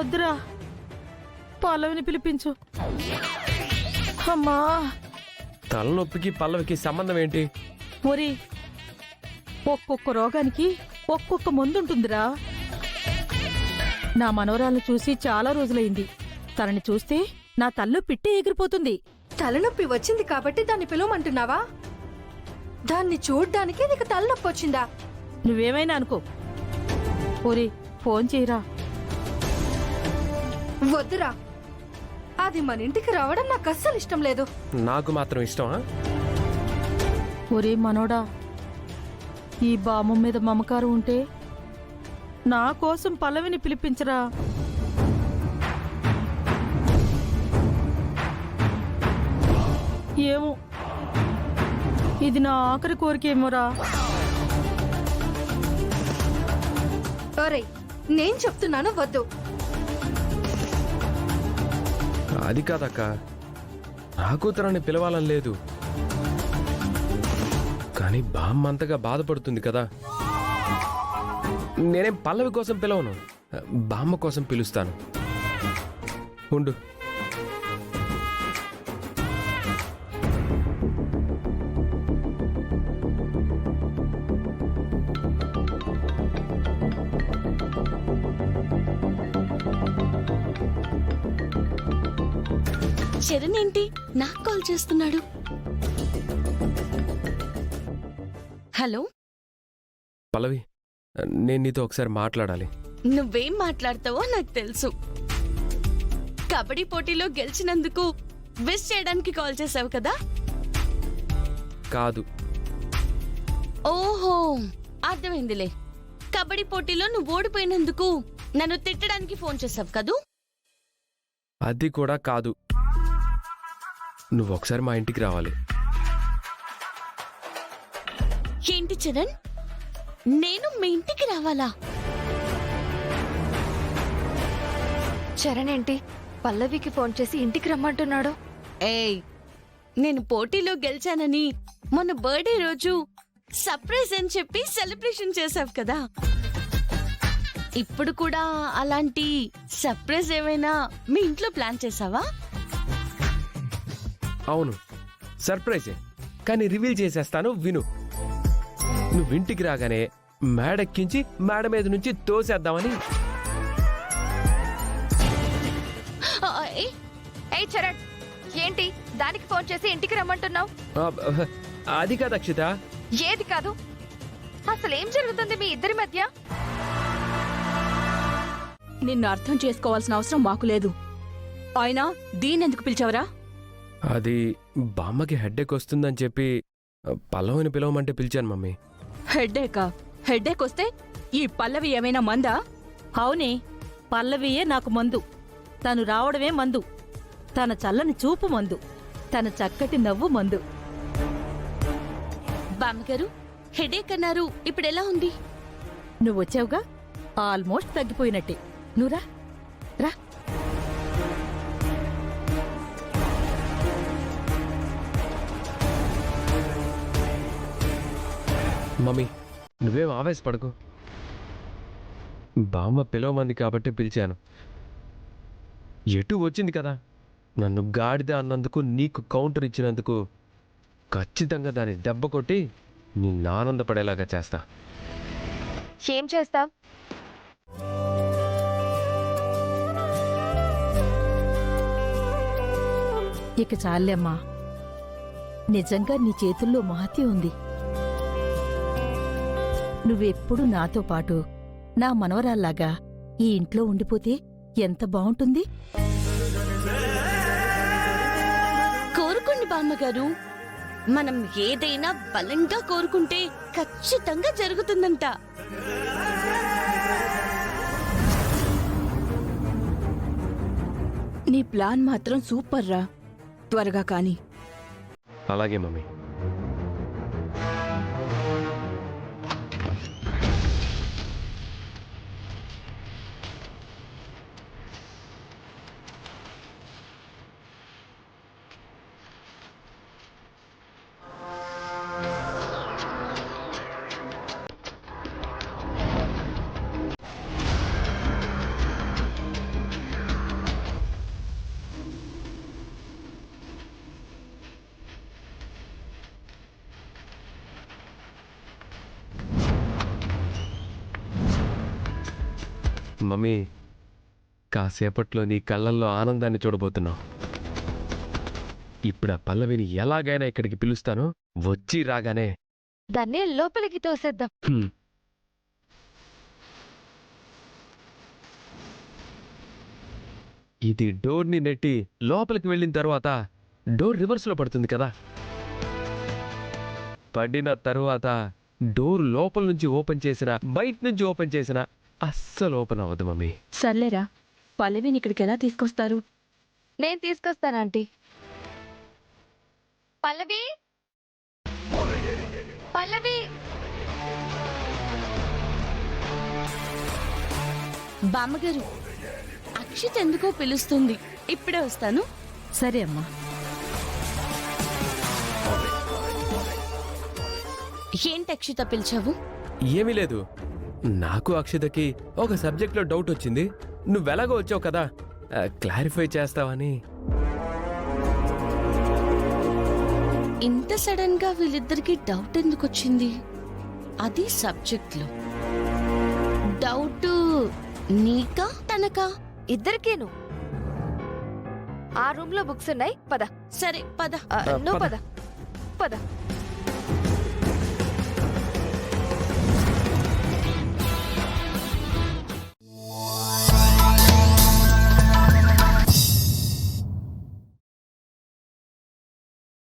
వద్దురా, పల్లవిని పిలిపించు. అమ్మా, తలనొప్పికి పల్లవికి సంబంధం ఏంటి? ఒరి, ఒక్కొక్క రోగానికి ఒక్కొక్క మందుంటుందిరా. నా మనవరాలను చూసి చాలా రోజులైంది. తనని చూస్తే నా తల్లో పిట్టి ఎగిరిపోతుంది. తలనొప్పి వచ్చింది కాబట్టి దాన్ని పిలవమంటున్నావా? దాన్ని చూడ్డానికి నీకు తలనొప్పి వచ్చిందా? నువ్వేమైనా అనుకో. ఒరి, ఫోన్ చేయరా. వద్దురా, అది మన ఇంటికి రావడం నాకు అస్సలు ఇష్టం లేదు. నాకు మాత్రం ఇష్టమా? ఒరే మనోడా, ఈ బామ్మ మీద మమకారం ఉంటే నా కోసం పల్లవిని పిలిపించరా. ఏమో, ఇది నా ఆఖరి కోరికేమోరా. ఒరేయ్, నేను చెప్తున్నాను వద్దు. అది కాదక్క, నా కూతురాన్ని పిలవాలని లేదు, కానీ బామ్మ అంతగా బాధపడుతుంది కదా. నేనేం పల్లవి కోసం పిలవను, బామ్మ కోసం పిలుస్తాను. ఉండు. చరణ్ ఏంటి నాకు కాల్ చేస్తున్నాడు? హలో పల్లవి, నేను నీతో ఒకసారి మాట్లాడాలి. నువ్వేం మాట్లాడతావో నాకు తెలుసు. కబడ్డీ పోటీలో గెలిచినందుకు విష్ చేయడానికి కాల్ చేసావు కదా? కాదు. ఓహో, అర్థమైందిలే. కబడ్డీ పోటీలో నువ్వు ఓడిపోయినందుకు నన్ను తిట్టడానికి ఫోన్ చేసావు కదూ? అది కూడా కాదు. నువ్వు ఒకసారి మా ఇంటికి రావాలి. ఏంటి చరణ్, నేను మీ ఇంటికి రావాలా? చరణ్ ఏంటి పల్లవికి ఫోన్ చేసి ఇంటికి రమ్మంటున్నాడు? ఏయ్, నేను పోటీలో గెలిచానని మొన్న బర్త్డే రోజు సర్ప్రైజ్ అని చెప్పి సెలబ్రేషన్ చేసావు కదా. ఇప్పుడు కూడా అలాంటి సర్ప్రైజ్ ఏమైనా మీ ఇంట్లో ప్లాన్ చేసావా? అవును, సర్ప్రైజే, కానీ రివీల్ చేసేస్తాను విను. నువ్వు ఇంటికి రాగానే మేడెక్కించి మేడ మీద నుంచి తోసేద్దామని. చరణ్ ఏంటి దానికి ఫోన్ చేసి ఇంటికి రమ్మంటున్నావు? అది కాదు అక్షిత. ఏది కాదు? అసలు ఏం జరుగుతుంది మీ ఇద్దరి మధ్య? నిన్ను అర్థం చేసుకోవాల్సిన అవసరం మాకు లేదు. అయినా దీన్నెందుకు పిలిచావరా? అది బామ్మకి హెడ్ఏక్ వస్తుందని చెప్పి పల్లవిని పిలవమంటే పిలిచాను మమ్మీ. హెడ్ఏక్ వస్తే ఈ పల్లవి ఏమైనా మందా? అవునే, పల్లవియే నాకు మందు. తను రావడమే మందు. తన చల్లని చూపు మందు. తన చక్కటి నవ్వు మందు. బామ్మగారు, హెడేక్ అన్నారు, ఇప్పుడు ఎలా ఉంది? నువ్వొచ్చావుగా, ఆల్మోస్ట్ తగ్గిపోయినట్టే. నువ్వురా, రా. మమ్మీ, నువ్వేం ఆవేశపడకు. బామ్మ పిలవమంది కాబట్టి పిలిచాను. ఎటు వచ్చింది కదా, నన్ను గాడిద అన్నందుకు, నీకు కౌంటర్ ఇచ్చినందుకు ఖచ్చితంగా దాన్ని దెబ్బ కొట్టి నిన్ను ఆనందపడేలాగా చేస్తా. ఏం చేస్తావ్? ఇక చాలేమ్మా, నిజంగా నీ చేతుల్లో మహత్యం ఉంది. నువ్వెప్పుడు నాతో పాటు నా మనవరాల్లాగా ఈ ఇంట్లో ఉండిపోతే ఎంత బావుంటుంది. కోరుకోండి బామ్మగారు, మనం ఏదైనా బలంగా కోరుకుంటే ఖచ్చితంగా జరుగుతుందంట. నీ ప్లాన్ మాత్రం సూపర్ రా. త్వరగా కాని. అలాగే మమ్మీ. మమ్మీ కాసేపట్లో నీ కళ్ళల్లో ఆనందాన్ని చూడబోతున్నావు. ఇప్పుడు ఆ పల్లవిని ఎలాగైనా ఇక్కడికి పిలుస్తాను. వచ్చి రాగానే దాన్ని లోపలికి తోసేద్దాం. హ్మ్. ఇది డోర్ని నెట్టి లోపలికి వెళ్ళిన తర్వాత డోర్ రివర్స్లో పడుతుంది కదా. పడిన తరువాత డోర్ లోపల నుంచి ఓపెన్ చేసిన బయట నుంచి ఓపెన్ చేసిన అస్సలు ఓపెన్ అవ్వదు మమ్మీ. సర్లేరా, పల్లవిని ఇక్కడికి ఎలా తీసుకొస్తారు? నేను తీసుకొస్తాను ఆంటీ. పల్లవి, పల్లవి. బామ్మగారు, అక్షిత్ ఎందుకో పిలుస్తుంది. ఇప్పుడే వస్తాను. సరే అమ్మా. ఏంటి అక్షిత పిలిచావు? ఏమీ లేదు, నాకు అక్షితకి ఒక సబ్జెక్ట్లో డౌట్ వచ్చింది. నువ్వెలాగో వచ్చావు కదా, క్లారిఫై చేస్తావని. ఇంత సడన్ గా వీళ్ళిద్దరికి డౌట్ ఎందుకు వచ్చింది? అది సబ్జెక్ట్ లో డౌట్. నీకా తనకా? ఇద్దరికేను. ఆ రూమ్ లో బుక్స్ ఉన్నాయి, పద. సరే పద. నువ్వు పద. పద. పద.